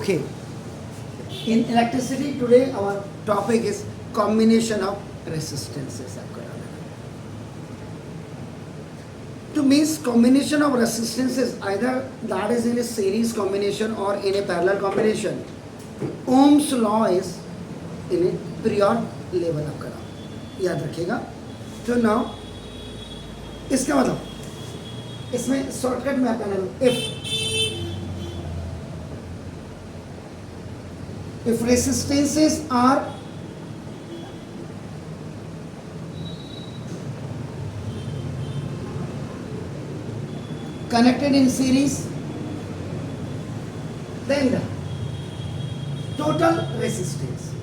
Okay, in electricity today our topic is combination of resistances. To means combination of resistances, either that is in a series combination or in a parallel combination. Ohm's law is in a period level आपका नाम याद रखिएगा. तो now इसका मतलब इसमें shortcut में आपका नाम if resistances are connected in series, then the total resistance,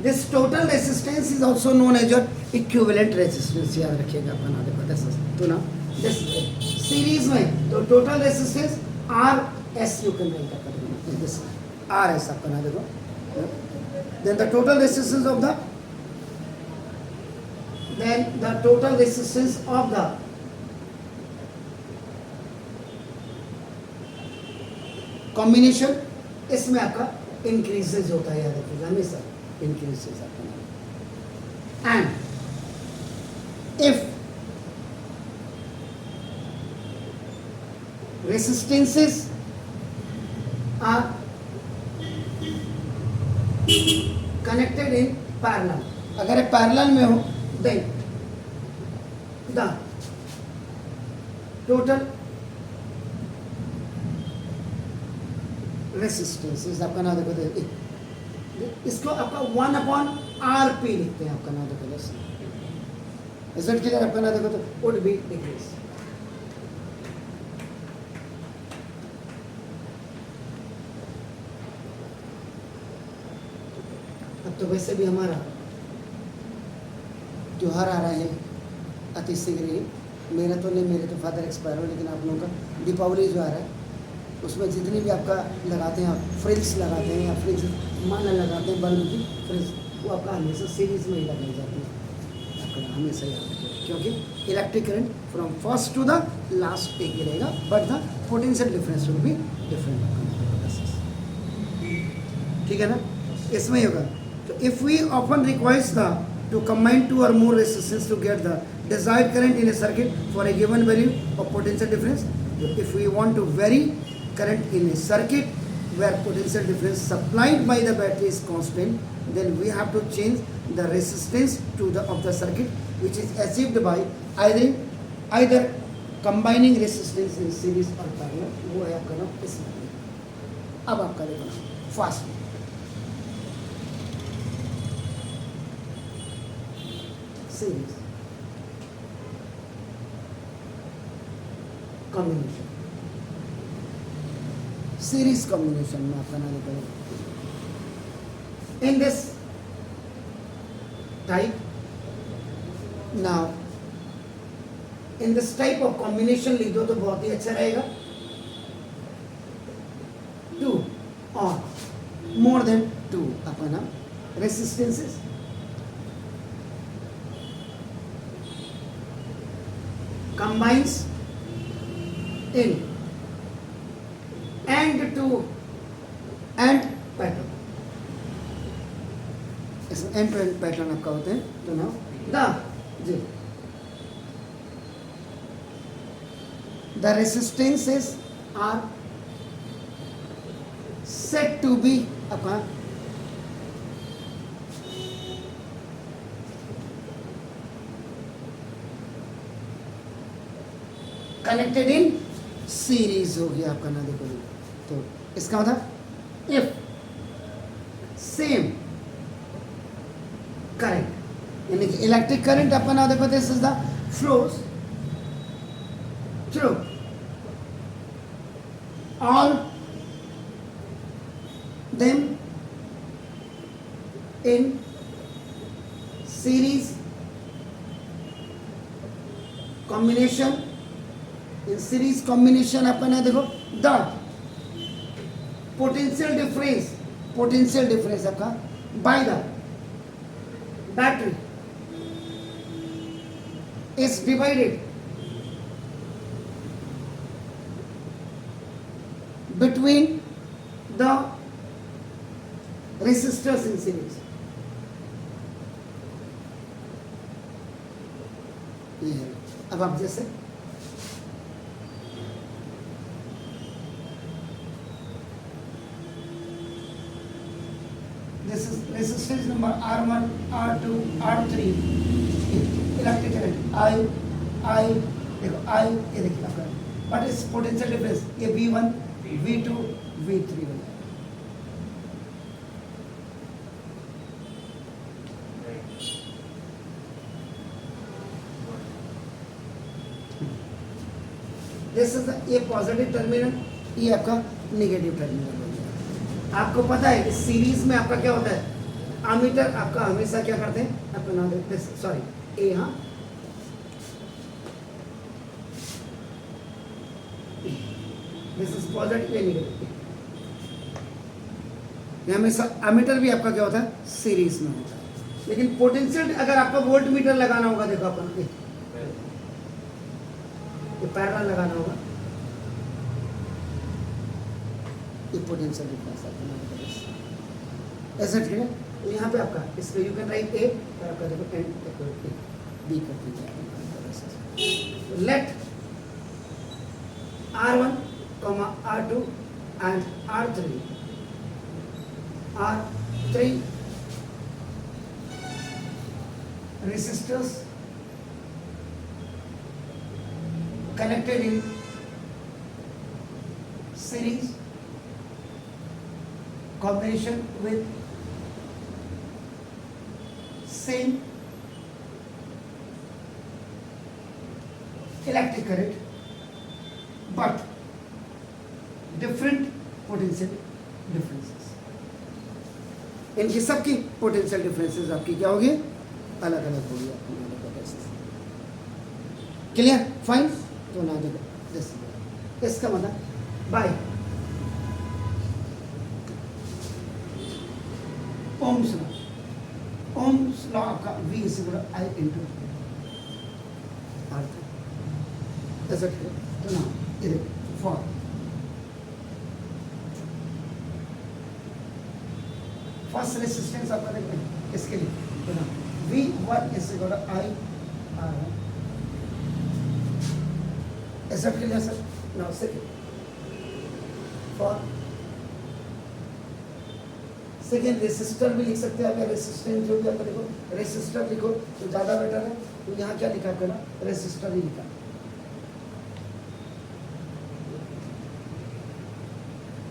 this total resistance is also known as your equivalent resistance. याद रखिएगा अपना देखो this is तो ना this series में तो total resistance RS you can write up this RS अपना देखो, then the total resistance of the combination इसमें आपका इंक्रीजेज होता है, याद रखिएगा हमेशा इंक्रीजेज आपका. And if resistances are connected in parallel, अगर पैरेलल में हो देन द टोटल रेसिस्टेंस आपका नाम देखो, इसको आपका 1/RP लिखते हैं आपका नाम देखो. रिजल्ट क्लियर आपका नाम देखो तो वुड बी डिक्रीज. अब तो वैसे भी हमारा त्योहार आ रहा है अति शीघ्र ही. मेरा तो नहीं, मेरे तो फादर एक्सपायर हो, लेकिन आप लोगों का दीपावली जो आ रहा है उसमें जितनी भी आपका लगाते हैं, आप फ्रिल्स लगाते हैं या फ्रिज माला लगाते हैं बल्ब की फ्रिज, वो आपका हमेशा सीरीज में ही लगाई जाती है आपका हमेशा याद रखिएगा, क्योंकि electric current from first to the last एक ही रहेगा, but the potential difference will be different. ठीक है ना, इसमें ही होगा. तो if we often requires the to combine 2 or more resistance to get the desired current in a circuit for a given value of potential difference. If we want to vary current in a circuit where potential difference supplied by the battery is constant, then we have to change the resistance to the of the circuit, which is achieved by either combining resistance in series or parallel. वो है आपका नाम इसमें. अब आपका देखो ना fast series combination, series combination में आपका नाम देखो. In this type, now in this type of combination लिख दो तो बहुत ही अच्छा रहेगा. 2 or more than 2 आपका नाम resistances combines in and to and pattern. इस एंड टू एंड पैटर्न आपका होते हैं. तो now the resistances are said to be आपका कनेक्टेड इन सीरीज हो गया आपका ना देखो. तो इसका मतलब इफ सेम करंट यानी कि इलेक्ट्रिक करंट आपका ना देखो, this is the flows through all them in series combination. In series combination आपका ना देखो द पोटेंशियल डिफरेंस आपका by the battery is divided between the resistors in series, ये है। अब आप जैसे this is resistance number R1, R2, R3, electric current I देखो I, ये देखिए आपका व्हाट इज पोटेंशियल डिफरेंस, ये V1, V2, V3 हो जाएगा। दिस इज ये पॉजिटिव टर्मिनल, ये आपका नेगेटिव टर्मिनल हो गया। आपको पता है इस सीरीज में आपका क्या होता है, आमीटर आपका हमेशा क्या करते हैं, आपको नाम देते हैं, सॉरी ए, हाँ this is positive and negative. ये हमेशा एमीटर भी आपका क्या होता है, सीरीज में होता है। लेकिन पोटेंशियल अगर आपका वोल्ट मीटर लगाना होगा, देखो अपन ये पैरेलल लगाना होगा, ये पोटेंशियल डिफरेंस ऐसा, ठीक है। तो यहाँ पे आपका इस पे यू कैन राइट ए, और आपका देखो एंड बी कर दीजिए। Let R1, R2 and R3 resistors connected in series combination with same electric current but different potential differences। इनकी सबकी पोटेंशियल डिफरेंसेस आपकी क्या होगी, अलग अलग होगी। Clear, fine. तो ना देखो इसका मतलब by Ohm's law, Ohm's law आपका V is equal to I into R। ऐसा तो ना ये देखो फॉर फर्स्ट रेसिस्टेंस आपका देखो इसके लिए तो ना V1 is equal to I R1। ऐसा clear sir. Now second for second resistor भी लिख सकते हैं आप, या रेसिस्टेंस जो भी आपका देखो रेसिस्टर लिखो तो ज़्यादा बेटर है। तो यहाँ क्या लिखा आपका ना, रेसिस्टर ही लिखा।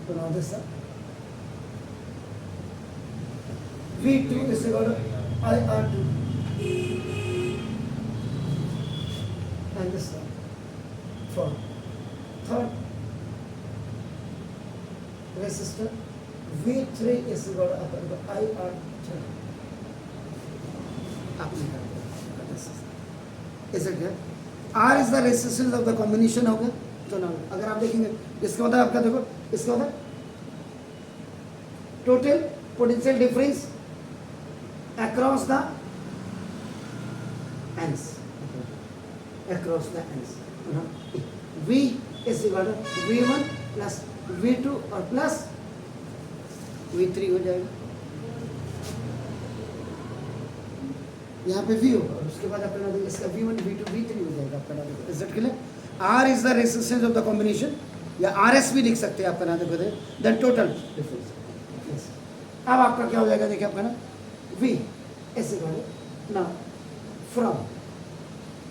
तो now this sir V2 is equal to IR2 and this one for third resistor V3 is equal to IR3। is it clear? R is the resistance of the combination हो गया। तो ना अगर आप देखेंगे इसका मतलब आपका देखो इसका मतलब total potential difference across the ends, across the ends V is equal to V1 plus V2 और प्लस V3 हो जाएगा। यहाँ पे V होगा और उसके बाद आपका ना इसका V1 V2 V3 हो जाएगा आपका ना देखो। Is it clear? R is the resistance of the combination, या RS भी लिख सकते हैं आपका ना देखो, देन टोटल डिफरेंस। अब आपका क्या हो जाएगा देखिए आपका ना V is equal to now from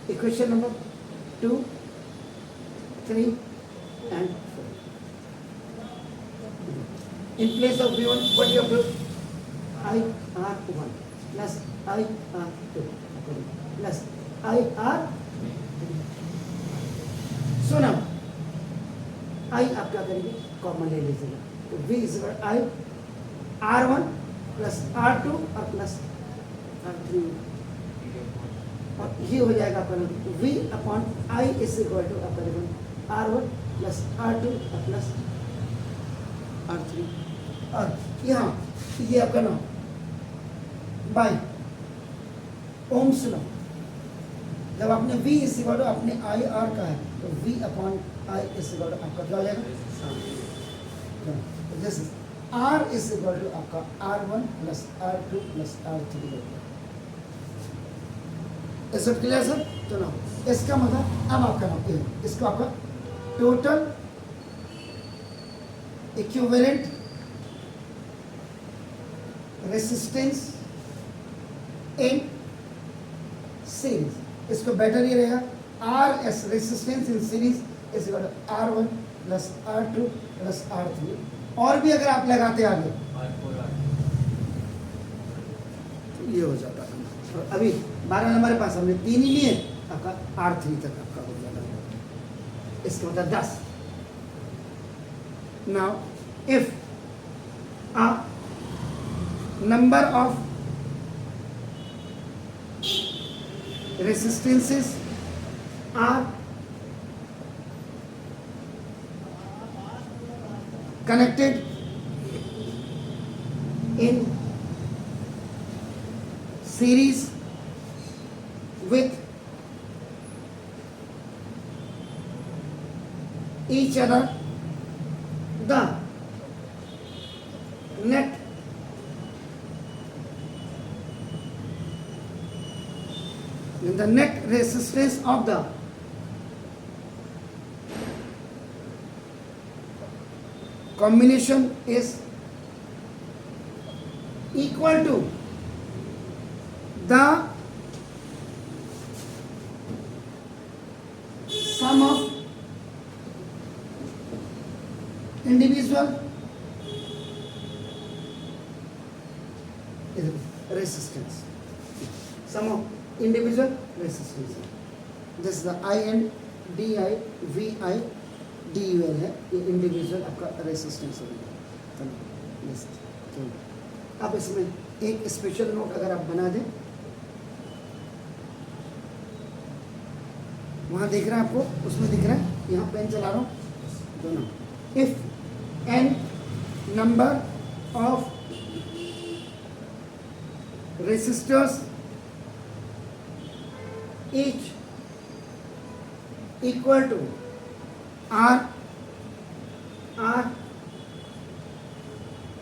equation number 2, 3 and 4. In place of V1, what you have to IR1 plus IR2 plus IR3। So now I आप क्या करेंगे, कॉमन ले लीजिएगा। तो V is equal to I R1 plus R2 और plus R3 और ये हो जाएगा आपका V upon I is equal to आपका देखो R1 प्लस R2 और प्लस R3। और यहाँ ये आपका ना बाय ओम्स लॉ, जब आपने V इज इक्वल टू अपने IR का है तो V upon I is equal to आपका क्या हो जाएगा, this is R is equal to आपका R1 plus R2 plus R3 हो गया। Is it clear sir? तो ना इसका मतलब अब आपका नाम ये इसको आपका total equivalent resistance in series, इसको बेटर ये रहेगा R S resistance in series is equal to R1 plus R2 plus R3। और भी अगर आप लगाते आगे तो ये हो जाता है। और अभी 12 हमारे पास हमने 3 ही लिए, आपका R3 तक आपका हो जाता है। इसका मतलब 10। Now if a number of resistances are connected in series with each other, the net resistance of the combination is equal to the sum of individual resistance. Sum of individual resistance. This is the IN DI VI DUL है, ये individual आपका resistance हो गया। तो अब इसमें एक special note अगर आप बना दें, वहाँ दिख रहा है आपको, उसमें दिख रहा है, यहाँ पेन चला रहा हूँ दोनों। If n number of resistors each equal to R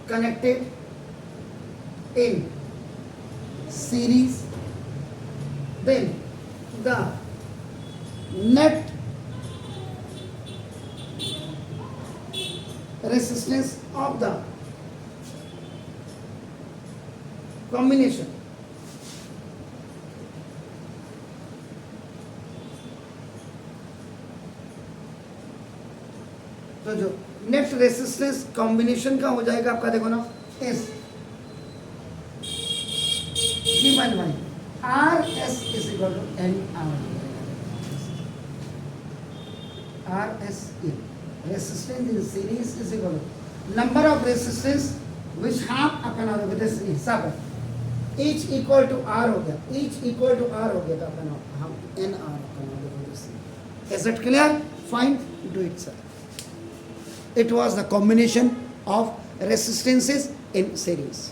connected in series, then the net resistance of the combination तो जो नेट रेसिस्टेंस कॉम्बिनेशन का हो जाएगा आपका, देखो ना, S given by R S is equal to N R S resistance in series is equal to number of resistance which have अपन और विद दिस हिसाब each equal to R हो गया, each equal to R हो गया, तो अपन हम n R अपन और with this. Is it clear? Fine, do it sir. It was the combination of resistances in series.